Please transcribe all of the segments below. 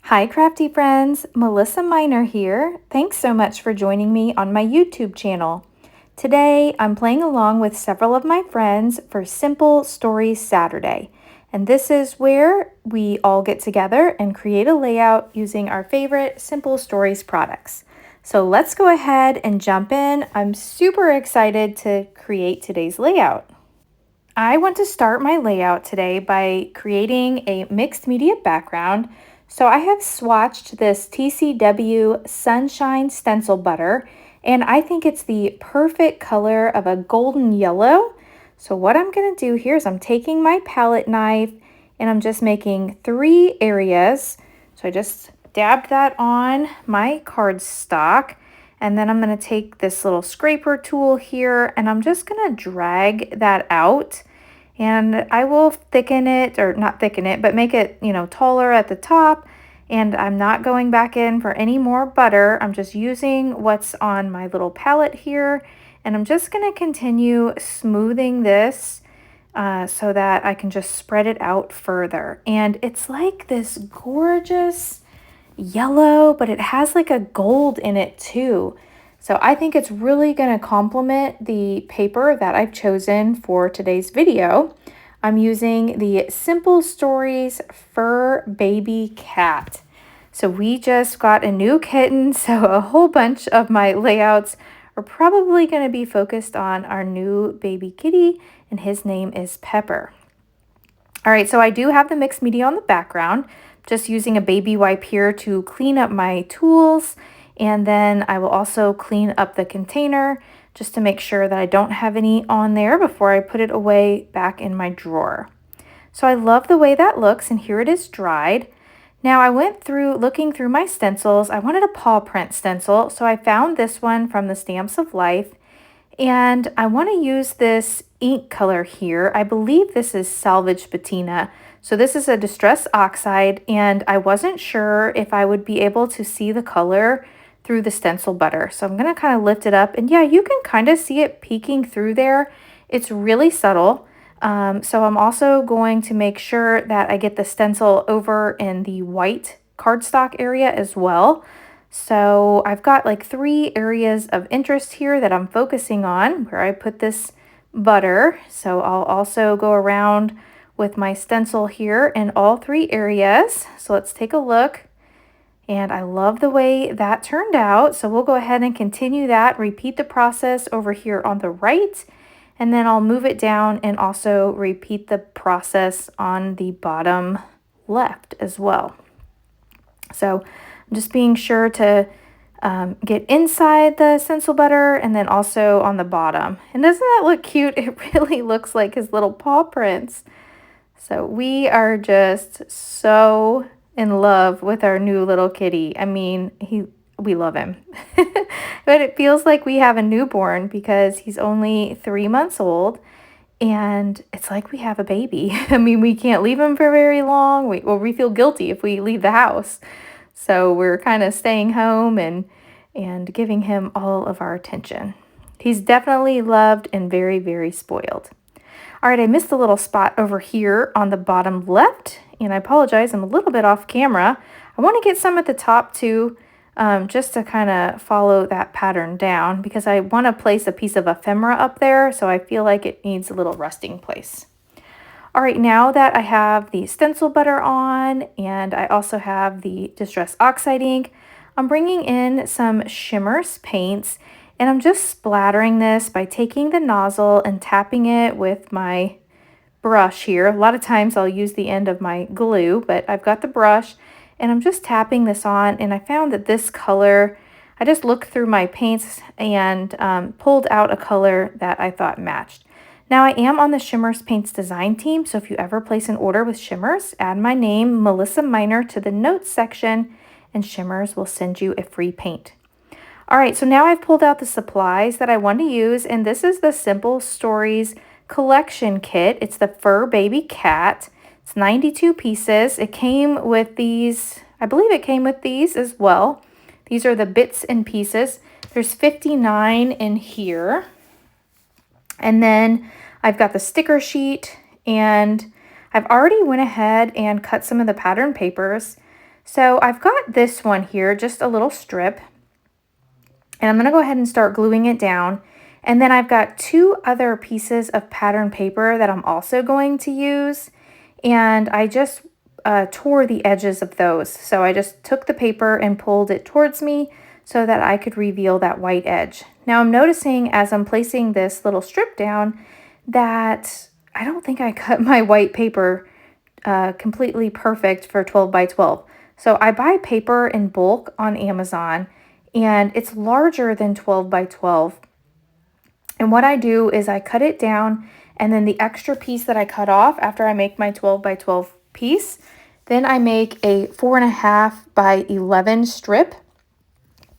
Hi, crafty friends. Melissa Minor here. Thanks so much for joining me on my YouTube channel. Today, I'm playing along with several of my friends for Simple Stories Saturday. And this is where we all get together and create a layout using our favorite Simple Stories products. So let's go ahead and jump in. I'm super excited to create today's layout. I want to start my layout today by creating a mixed media background. So I have swatched this TCW Sunshine Stencil Butter, and I think it's the perfect color of a golden yellow. So what I'm going to do here is I'm taking my palette knife and I'm just making 3 areas. So I just dabbed that on my cardstock. And then I'm going to take this little scraper tool here and I'm just going to drag that out. And I will thicken it, or not thicken it, but make it, taller at the top. And I'm not going back in for any more butter. I'm just using what's on my little palette here. And I'm just going to continue smoothing this so that I can just spread it out further. And it's like this gorgeous yellow, but it has like a gold in it too. So I think it's really going to complement the paper that I've chosen for today's video. I'm using the Simple Stories Fur Baby Cat. So we just got a new kitten, so a whole bunch of my layouts are probably going to be focused on our new baby kitty, and his name is Pepper. All right, so I do have the mixed media on the background, just using a baby wipe here to clean up my tools. And then I will also clean up the container just to make sure that I don't have any on there before I put it away back in my drawer. So I love the way that looks, and here it is dried. Now I went through looking through my stencils. I wanted a paw print stencil, so I found this one from the Stamps of Life. And I want to use this ink color here. I believe this is Salvage Patina. So this is a Distress Oxide, and I wasn't sure if I would be able to see the color through the stencil butter. So I'm going to kind of lift it up, and yeah, you can kind of see it peeking through there. It's really subtle. So I'm also going to make sure that I get the stencil over in the white cardstock area as well. So I've got like 3 areas of interest here that I'm focusing on where I put this butter. So I'll also go around with my stencil here in all 3 areas. So let's take a look. And I love the way that turned out. So we'll go ahead and continue that, repeat the process over here on the right. And then I'll move it down and also repeat the process on the bottom left as well. So I'm just being sure to get inside the stencil butter and then also on the bottom. And doesn't that look cute? It really looks like his little paw prints. So we are just so in love with our new little kitty. I mean, we love him. But it feels like we have a newborn because he's only 3 months old. And it's like we have a baby. I mean, we can't leave him for very long. We feel guilty if we leave the house. So we're kind of staying home and giving him all of our attention. He's definitely loved and very, very spoiled. All right, I missed a little spot over here on the bottom left, and I apologize, I'm a little bit off camera. I want to get some at the top too, just to kind of follow that pattern down because I want to place a piece of ephemera up there, so I feel like it needs a little resting place. All right, now that I have the stencil butter on and I also have the Distress Oxide ink, I'm bringing in some Shimmers paints, and I'm just splattering this by taking the nozzle and tapping it with my brush here. A lot of times I'll use the end of my glue, but I've got the brush and I'm just tapping this on, and I found that this color, I just looked through my paints and pulled out a color that I thought matched. Now I am on the Shimmers Paints design team, so if you ever place an order with Shimmers, add my name, Melissa Minor, to the notes section, and Shimmers will send you a free paint. All right, so now I've pulled out the supplies that I want to use, and this is the Simple Stories collection kit. It's the Fur Baby Cat. It's 92 pieces. It came with these, I believe it came with these as well. These are the bits and pieces. There's 59 in here. And then I've got the sticker sheet, and I've already went ahead and cut some of the pattern papers. So I've got this one here, just a little strip, and I'm going to go ahead and start gluing it down. And then I've got two other pieces of pattern paper that I'm also going to use, and I just tore the edges of those. So I just took the paper and pulled it towards me so that I could reveal that white edge. Now I'm noticing as I'm placing this little strip down that I don't think I cut my white paper completely perfect for 12 by 12. So I buy paper in bulk on Amazon, and it's larger than 12 by 12. And what I do is I cut it down, and then the extra piece that I cut off after I make my 12 by 12 piece, then I make a 4.5 by 11 strip,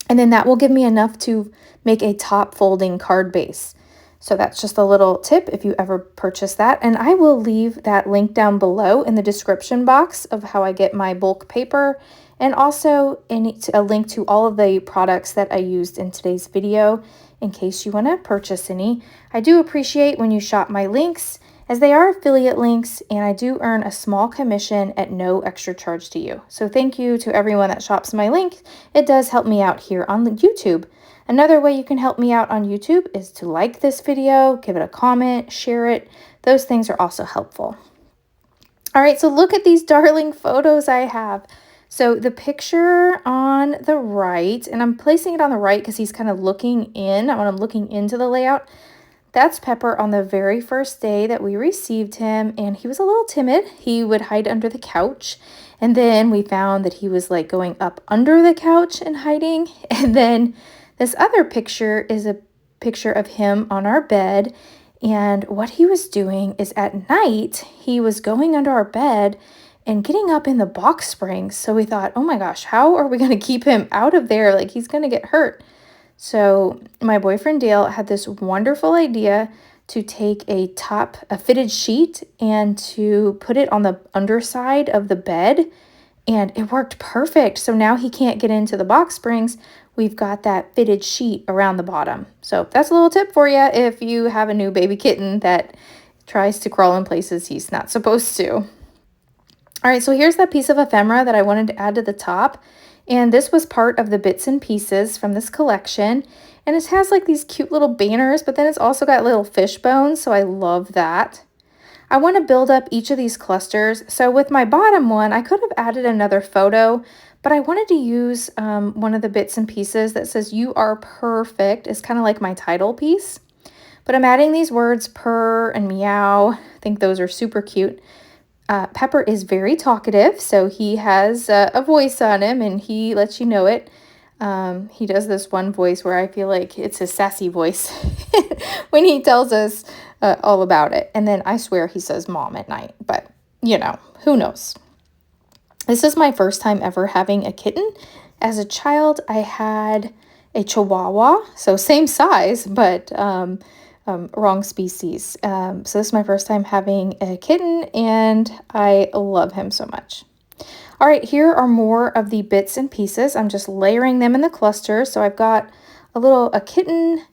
and then that will give me enough to make a top folding card base. So that's just a little tip if you ever purchase that. And I will leave that link down below in the description box of how I get my bulk paper, and also a link to all of the products that I used in today's video in case you want to purchase any. I do appreciate when you shop my links, as they are affiliate links, and I do earn a small commission at no extra charge to you. So thank you to everyone that shops my link. It does help me out here on YouTube. Another way you can help me out on YouTube is to like this video, give it a comment, share it. Those things are also helpful. All right, so look at these darling photos I have. So the picture on the right, and I'm placing it on the right because he's kind of looking in. When I'm looking into the layout, that's Pepper on the very first day that we received him, and he was a little timid. He would hide under the couch, and then we found that he was like going up under the couch and hiding. And then this other picture is a picture of him on our bed, and what he was doing is at night, he was going under our bed and getting up in the box springs. So we thought, oh my gosh, how are we going to keep him out of there? Like, he's going to get hurt. So my boyfriend Dale had this wonderful idea to take a fitted sheet and to put it on the underside of the bed, and it worked perfect. So now he can't get into the box springs. We've got that fitted sheet around the bottom. So that's a little tip for you if you have a new baby kitten that tries to crawl in places he's not supposed to. All right, so here's that piece of ephemera that I wanted to add to the top. And this was part of the bits and pieces from this collection. And it has like these cute little banners, but then it's also got little fish bones, so I love that. I want to build up each of these clusters. So with my bottom one, I could have added another photo, but I wanted to use one of the bits and pieces that says "You are perfect." It's kind of like my title piece. But I'm adding these words purr and meow. I think those are super cute. Pepper is very talkative, so he has a voice on him, and he lets you know it. He does this one voice where I feel like it's his sassy voice when he tells us all about it. And then I swear he says mom at night, but you know, who knows? This is my first time ever having a kitten. As a child, I had a Chihuahua, so same size, but wrong species. So this is my first time having a kitten, and I love him so much. All right, here are more of the bits and pieces. I'm just layering them in the cluster. So I've got a kitten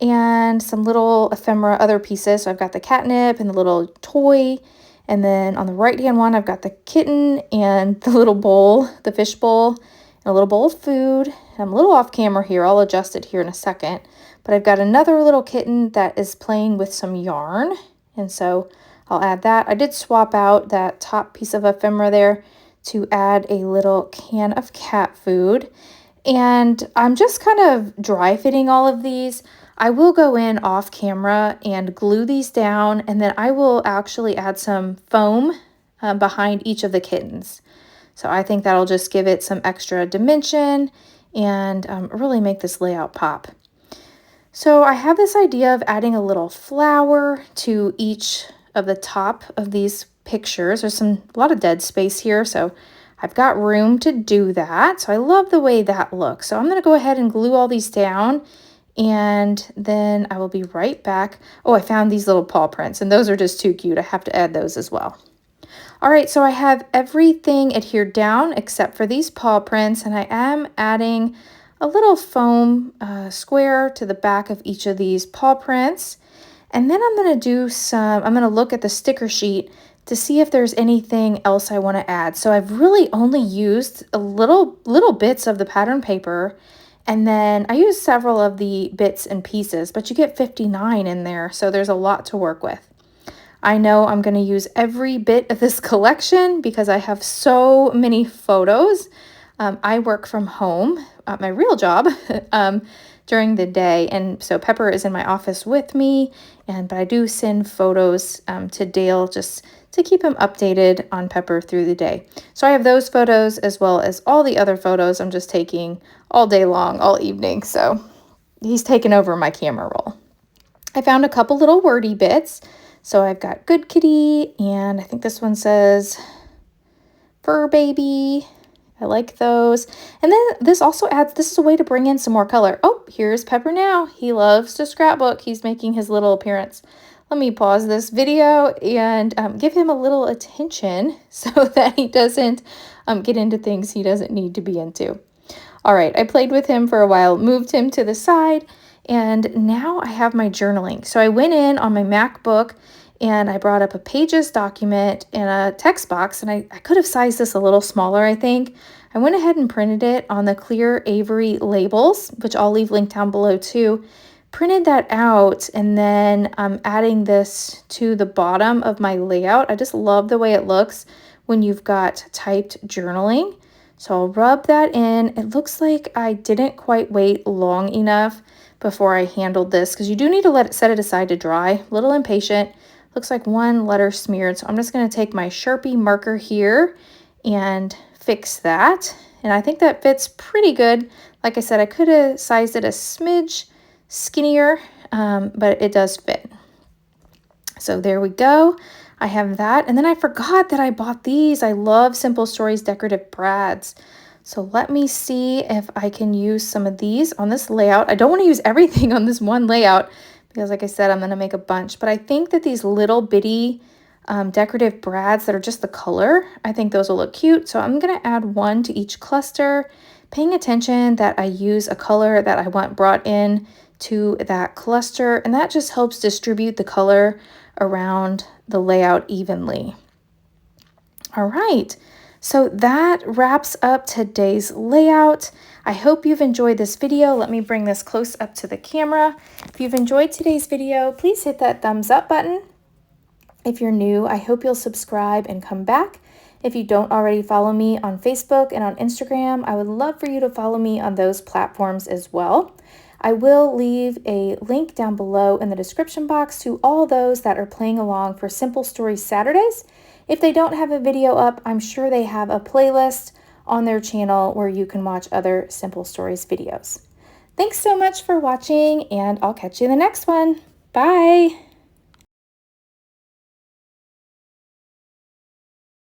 and some little ephemera other pieces. So I've got the catnip and the little toy. And then on the right-hand one, I've got the kitten and the little bowl, the fish bowl, and a little bowl of food. I'm a little off camera here. I'll adjust it here in a second. But I've got another little kitten that is playing with some yarn. And so I'll add that. I did swap out that top piece of ephemera there to add a little can of cat food. And I'm just kind of dry fitting all of these. I will go in off camera and glue these down, and then I will actually add some foam behind each of the kittens. So I think that'll just give it some extra dimension and really make this layout pop. So I have this idea of adding a little flower to each of the top of these pictures. There's a lot of dead space here, so I've got room to do that. So I love the way that looks. So I'm going to go ahead and glue all these down, and then I will be right back. Oh, I found these little paw prints, and those are just too cute. I have to add those as well. All right, so I have everything adhered down except for these paw prints, and I am adding a little foam square to the back of each of these paw prints. And then I'm going to look at the sticker sheet to see if there's anything else I want to add. So I've really only used a little bits of the pattern paper, and then I used several of the bits and pieces, but you get 59 in there, so there's a lot to work with. I know I'm going to use every bit of this collection because I have so many photos. I work from home at my real job during the day, and so Pepper is in my office with me, but I do send photos to Dale just to keep him updated on Pepper through the day. So I have those photos as well as all the other photos I'm just taking all day long, all evening, so he's taken over my camera roll. I found a couple little wordy bits. So I've got Good Kitty, and I think this one says Fur Baby. I like those. And then this also adds, this is a way to bring in some more color. Oh, here's Pepper now. He loves to scrapbook. He's making his little appearance. Let me pause this video and give him a little attention so that he doesn't get into things he doesn't need to be into. All right, I played with him for a while, moved him to the side, and now I have my journaling. So I went in on my MacBook and I brought up a Pages document and a text box, and I could have sized this a little smaller, I think. I went ahead and printed it on the clear Avery labels, which I'll leave linked down below too. Printed that out, and then I'm adding this to the bottom of my layout. I just love the way it looks when you've got typed journaling. So I'll rub that in. It looks like I didn't quite wait long enough before I handled this, because you do need to set it aside to dry. A little impatient. Looks like one letter smeared. So I'm just going to take my Sharpie marker here and fix that. And I think that fits pretty good. Like I said, I could have sized it a smidge skinnier, but it does fit. So there we go. I have that. And then I forgot that I bought these. I love Simple Stories decorative brads. So let me see if I can use some of these on this layout. I don't want to use everything on this one layout because, like I said, I'm going to make a bunch. But I think that these little bitty decorative brads that are just the color, I think those will look cute. So I'm going to add one to each cluster, paying attention that I use a color that I want brought in to that cluster. And that just helps distribute the color around the layout evenly. All right, so that wraps up today's layout. I hope you've enjoyed this video. Let me bring this close up to the camera. If you've enjoyed today's video, please hit that thumbs up button. If you're new, I hope you'll subscribe and come back. If you don't already follow me on Facebook and on Instagram, I would love for you to follow me on those platforms as well. I will leave a link down below in the description box to all those that are playing along for Simple Stories Saturdays. If they don't have a video up, I'm sure they have a playlist on their channel where you can watch other Simple Stories videos. Thanks so much for watching, and I'll catch you in the next one. Bye!